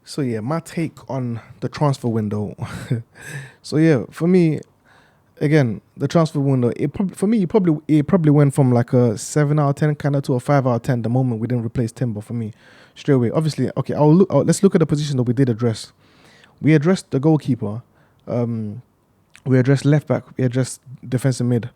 So yeah, my take on the transfer window. So yeah, for me, again, the transfer window. For me, it probably went from like a 7 out of 10 kind of to a 5 out of 10 the moment we didn't replace Timber for me straight away. Obviously, okay, let's look at the position that we did address. We addressed the goalkeeper. Um, we addressed left back. We addressed defensive mid.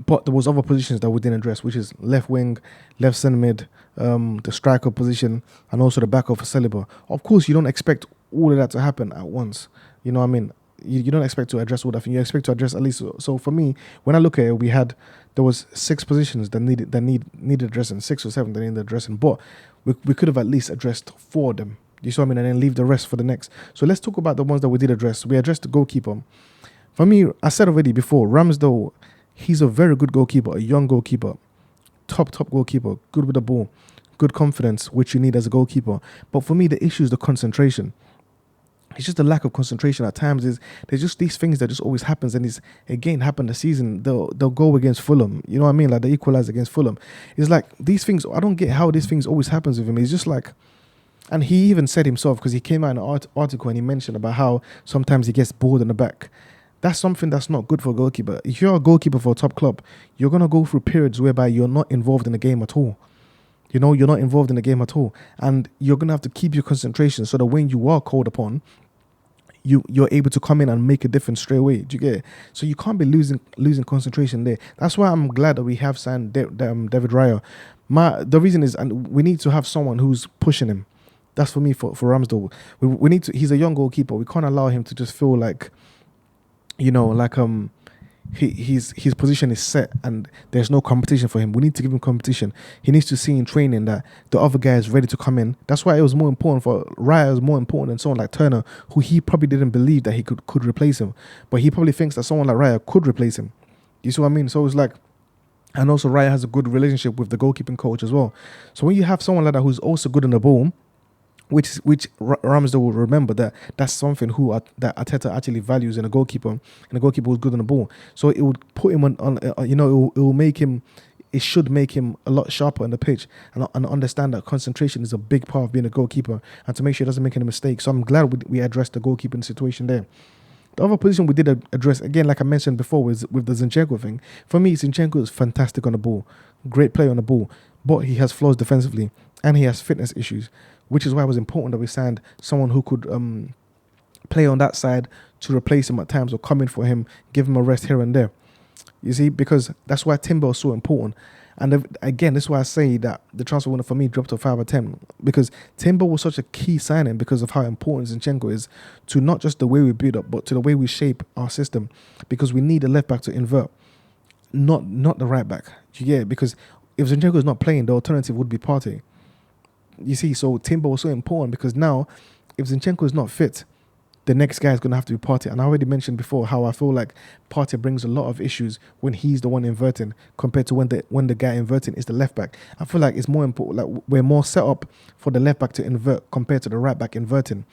But there was other positions that we didn't address, which is left wing, left centre mid, the striker position, and also the backup for Saliba. Of course, you don't expect all of that to happen at once. You know what I mean? You don't expect to address all that. You expect to address at least. So for me, when I look at it, there was six positions that needed addressing, 6 or 7 that needed addressing. But we could have at least addressed 4 of them. You see what I mean? And then leave the rest for the next. So let's talk about the ones that we did address. We addressed the goalkeeper. For me, I said already before, Ramsdale, he's a very good goalkeeper, a young goalkeeper, top goalkeeper, good with the ball, good confidence, which you need as a goalkeeper. But for me, the issue is the concentration. It's just the lack of concentration at times. There's just these things that just always happens, and it's again happened this season. They'll go against Fulham. You know what I mean? Like they equalize against Fulham. It's like these things. I don't get how these things always happens with him. It's just like, and he even said himself, because he came out in an article and he mentioned about how sometimes he gets bored in the back. That's something that's not good for a goalkeeper. If you're a goalkeeper for a top club, you're going to go through periods whereby you're not involved in the game at all. You know, you're not involved in the game at all. And you're going to have to keep your concentration so that when you are called upon, you're able to come in and make a difference straight away. Do you get it? So you can't be losing concentration there. That's why I'm glad that we have signed David Raya. The reason is, and we need to have someone who's pushing him. That's for me for Ramsdale. We need to. He's a young goalkeeper. We can't allow him to just feel like, his position is set and there's no competition for him. We need to give him competition. He needs to see in training that the other guy is ready to come in. That's why it was more important for Raya. It was more important than someone like Turner, who he probably didn't believe that he could replace him, but he probably thinks that someone like Raya could replace him. You see what I mean? So it's like, and also Raya has a good relationship with the goalkeeping coach as well. So when you have someone like that who's also good on the ball, which Ramsdale will remember, that's something that Arteta actually values in a goalkeeper, and a goalkeeper who's good on the ball. So it would put him it will make him. It should make him a lot sharper on the pitch and understand that concentration is a big part of being a goalkeeper, and to make sure he doesn't make any mistakes. So I'm glad we addressed the goalkeeping situation there. The other position we did address, again, like I mentioned before, was with the Zinchenko thing. For me, Zinchenko is fantastic on the ball, great player on the ball, but he has flaws defensively and he has fitness issues, which is why it was important that we signed someone who could play on that side to replace him at times or come in for him, give him a rest here and there. You see, because that's why Timber is so important. And again, this is why I say that the transfer window for me dropped to 5 or 10, because Timber was such a key signing because of how important Zinchenko is to not just the way we build up, but to the way we shape our system. Because we need a left back to invert, not the right back. You get it? Because if Zinchenko is not playing, the alternative would be Partey. You see, so Timber was so important because now, if Zinchenko is not fit, the next guy is going to have to be Partey. And I already mentioned before how I feel like Partey brings a lot of issues when he's the one inverting compared to when the guy inverting is the left back. I feel like it's more important, like we're more set up for the left back to invert compared to the right back inverting.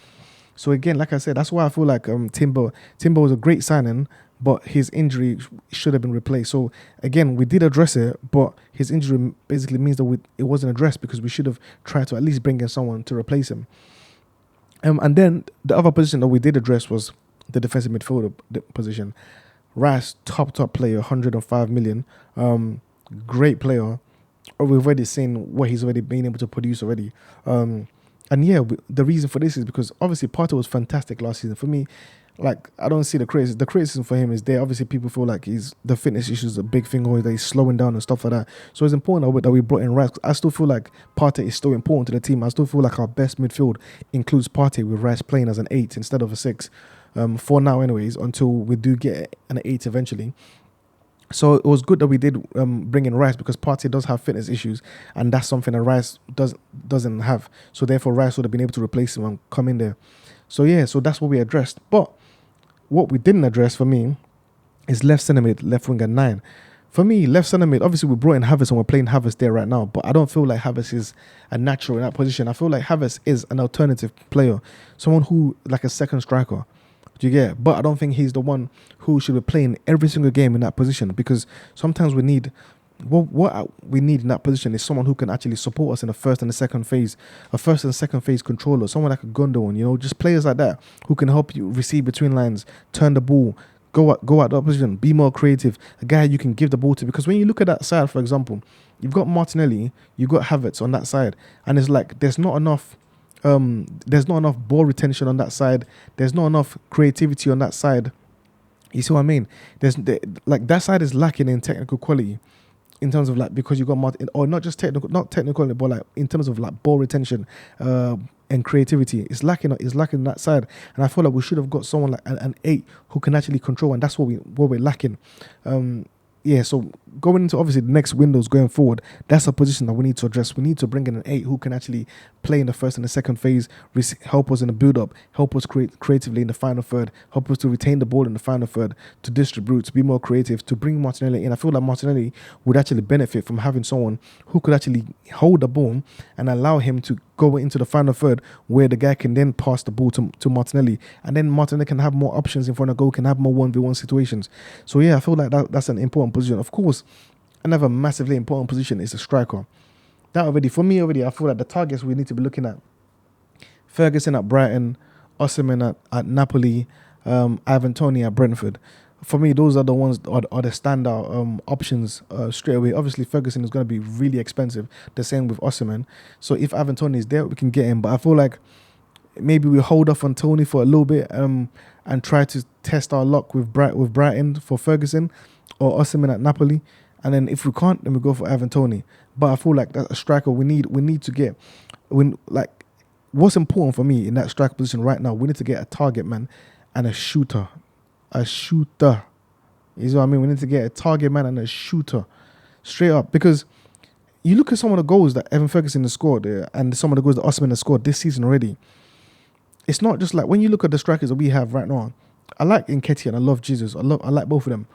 So again, like I said, that's why I feel like Timber was a great signing, but his injury should have been replaced. So again, we did address it, but his injury basically means that it wasn't addressed because we should have tried to at least bring in someone to replace him. And then the other position that we did address was the defensive midfielder position. Rice, top player, 105 million. Great player. We've already seen what he's already been able to produce already. And yeah, the reason for this is because obviously Partey was fantastic last season. For me, like, I don't see the criticism. The criticism for him is there. Obviously, people feel like the fitness issues is a big thing, or that he's slowing down and stuff like that. So it's important that we brought in Rice. I still feel like Partey is still important to the team. I still feel like our best midfield includes Partey, with Rice playing as an 8 instead of a 6. For now anyways, until we do get an 8 eventually. So it was good that we did bring in Rice, because Partey does have fitness issues, and that's something that Rice doesn't have. So therefore, Rice would have been able to replace him and come in there. So yeah, so that's what we addressed. But what we didn't address for me is left centre mid, left wing at 9. For me, left centre mid, obviously we brought in Havertz and we're playing Havertz there right now, but I don't feel like Havertz is a natural in that position. I feel like Havertz is an alternative player, someone who, like a second striker. Do you get it? But I don't think he's the one who should be playing every single game in that position, because sometimes we need what we need in that position is someone who can actually support us in the first and the second phase, a first and second phase controller, someone like a Gundogan, just players like that who can help you receive between lines, turn the ball, go out the opposition, be more creative, a guy you can give the ball to. Because when you look at that side, for example, you've got Martinelli, you've got Havertz on that side, and it's like there's not enough ball retention on that side. There's not enough creativity on that side. You see what I mean? Like that side is lacking in technical quality in terms of like, because you got Martin, or not just technical, not technical, but like in terms of like ball retention and creativity. It's lacking that side, and I feel like we should have got someone like an 8 who can actually control, and that's what we're lacking. Yeah, so going into obviously the next windows going forward, that's a position that we need to address. We need to bring in an 8 who can actually play in the first and the second phase, help us in the build-up, help us create creatively in the final third, help us to retain the ball in the final third, to distribute, to be more creative, to bring Martinelli in. I feel like Martinelli would actually benefit from having someone who could actually hold the ball and allow him to go into the final third, where the guy can then pass the ball to Martinelli, and then Martinelli can have more options in front of goal, can have more 1v1 situations. So yeah, I feel like that's an important position. Of course, another massively important position is the striker. For me, I feel like the targets we need to be looking at: Ferguson at Brighton, Osimhen at Napoli, Ivan Toney at Brentford. For me, those are the ones are the standout options straight away. Obviously, Ferguson is going to be really expensive. The same with Osimhen. So if Ivan Toney is there, we can get him. But I feel like maybe we hold off on Toney for a little bit and try to test our luck with Brighton for Ferguson, or Osimhen at Napoli. And then if we can't, then we go for Ivan Toney. But I feel like that's a striker we need to get. What's important for me in that striker position right now, we need to get a target man and a shooter. A shooter. You know what I mean? We need to get a target man and a shooter. Straight up. Because you look at some of the goals that Evan Ferguson has scored and some of the goals that Osimhen has scored this season already. It's not just like, when you look at the strikers that we have right now, I like Nketiah and I love Jesus. I like both of them.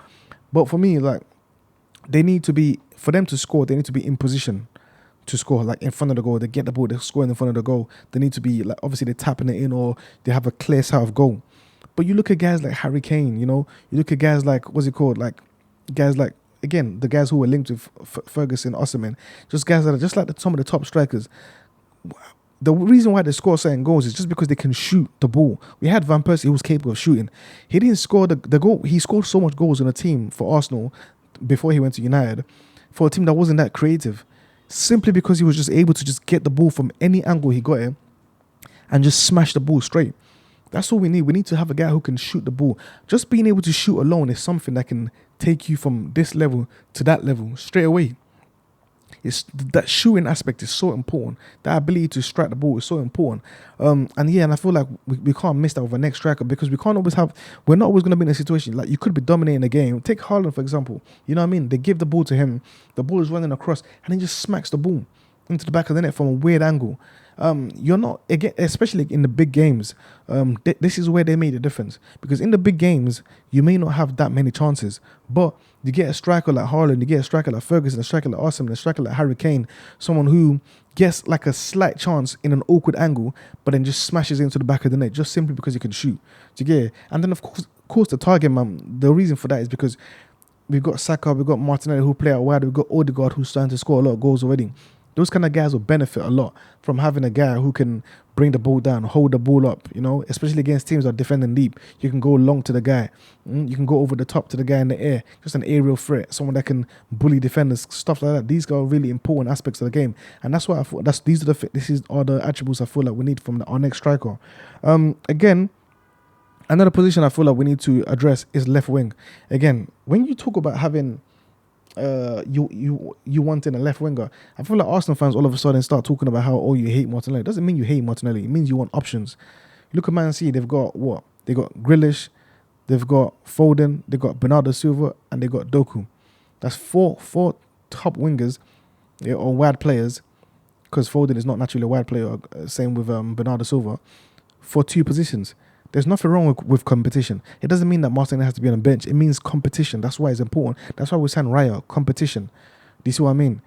But for me, like, for them to score, they need to be in position to score, like in front of the goal. They get the ball, they're scoring in front of the goal. They need to be, like, obviously they're tapping it in, or they have a clear sight of goal. But you look at guys like Harry Kane, you look at guys like, guys like, again, the guys who were linked with Ferguson, Osimhen, just guys that are just like some of the top strikers. The reason why they score certain goals is just because they can shoot the ball. We had Van Persie, who was capable of shooting. He didn't score the goal. He scored so much goals in a team for Arsenal before he went to United, for a team that wasn't that creative, simply because he was just able to just get the ball from any angle he got it and just smash the ball straight. That's all we need. We need to have a guy who can shoot the ball. Just being able to shoot alone is something that can take you from this level to that level straight away. That shooting aspect is so important. That ability to strike the ball is so important. And I feel like we can't miss that with our next striker, because we're not always going to be in a situation like, you could be dominating the game. Take Haaland, for example. You know what I mean? They give the ball to him. The ball is running across and he just smacks the ball into the back of the net from a weird angle. You're not, again, especially in the big games, this is where they made a difference, because in the big games you may not have that many chances, but you get a striker like Haaland, you get a striker like Ferguson, a striker like Osimhen, a striker like Harry Kane, someone who gets like a slight chance in an awkward angle, but then just smashes into the back of the net just simply because he can shoot. Do you get it? And then of course the target man, the reason for that is because we've got Saka, we've got Martinelli who play out wide, we've got Odegaard who's starting to score a lot of goals already. Those kind of guys will benefit a lot from having a guy who can bring the ball down, hold the ball up, especially against teams that are defending deep. You can go long to the guy. You can go over the top to the guy in the air. Just an aerial threat, someone that can bully defenders, stuff like that. These are really important aspects of the game. And that's why I thought these are the attributes I feel like we need from our next striker. Again, another position I feel like we need to address is left wing. Again, when you talk about having you wanting a left winger, I feel like Arsenal fans all of a sudden start talking about how, you hate Martinelli. It doesn't mean you hate Martinelli. It means you want options. You look at Man City, they've got what? They got Grealish, they've got Foden, they've got Bernardo Silva, and they got Doku. That's four top wingers, or wide players, because Foden is not naturally a wide player. Same with Bernardo Silva, for 2 positions. There's nothing wrong with competition. It doesn't mean that Martinelli has to be on the bench. It means competition. That's why it's important. That's why we signed Raya, competition. Do you see what I mean?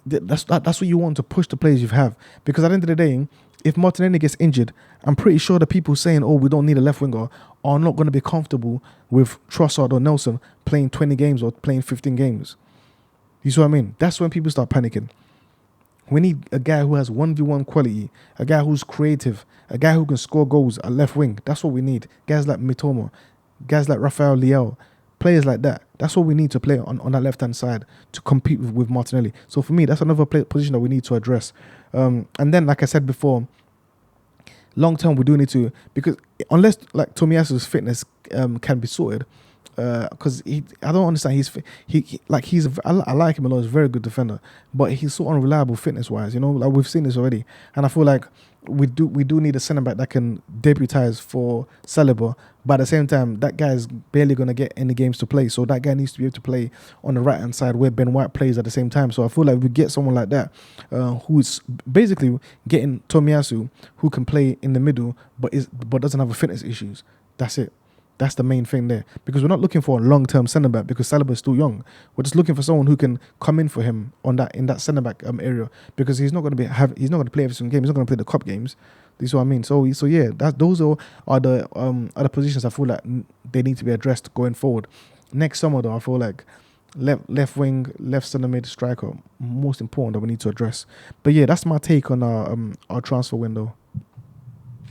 That's what you want to push the players you have. Because at the end of the day, if Martinelli gets injured, I'm pretty sure the people saying, we don't need a left winger, are not going to be comfortable with Trossard or Nelson playing 20 games or playing 15 games. You see what I mean? That's when people start panicking. We need a guy who has 1v1 quality, a guy who's creative, a guy who can score goals at left wing. That's what we need. Guys like Mitoma, guys like Rafael Leao, players like that. That's what we need to play on that left-hand side to compete with Martinelli. So for me, that's another position that we need to address. And then, like I said before, long term we do need to, because unless like Tomiyasu's fitness can be sorted, because I don't understand. I like him a lot. He's a very good defender, but he's so unreliable fitness wise. You know, like we've seen this already, and I feel like we do need a centre back that can deputize for Saliba. But at the same time, that guy is barely gonna get any games to play. So that guy needs to be able to play on the right hand side where Ben White plays at the same time. So I feel like we get someone like that, who's basically getting Tomiyasu, who can play in the middle, but doesn't have a fitness issues. That's it. That's the main thing there, because we're not looking for a long-term centre back because Saliba is still young. We're just looking for someone who can come in for him in that centre back area, because he's not going to play every single game. He's not going to play the cup games. This is what I mean. So yeah, those are the positions I feel like they need to be addressed going forward. Next summer though, I feel like left wing, left centre mid, striker, most important that we need to address. But yeah, that's my take on our transfer window.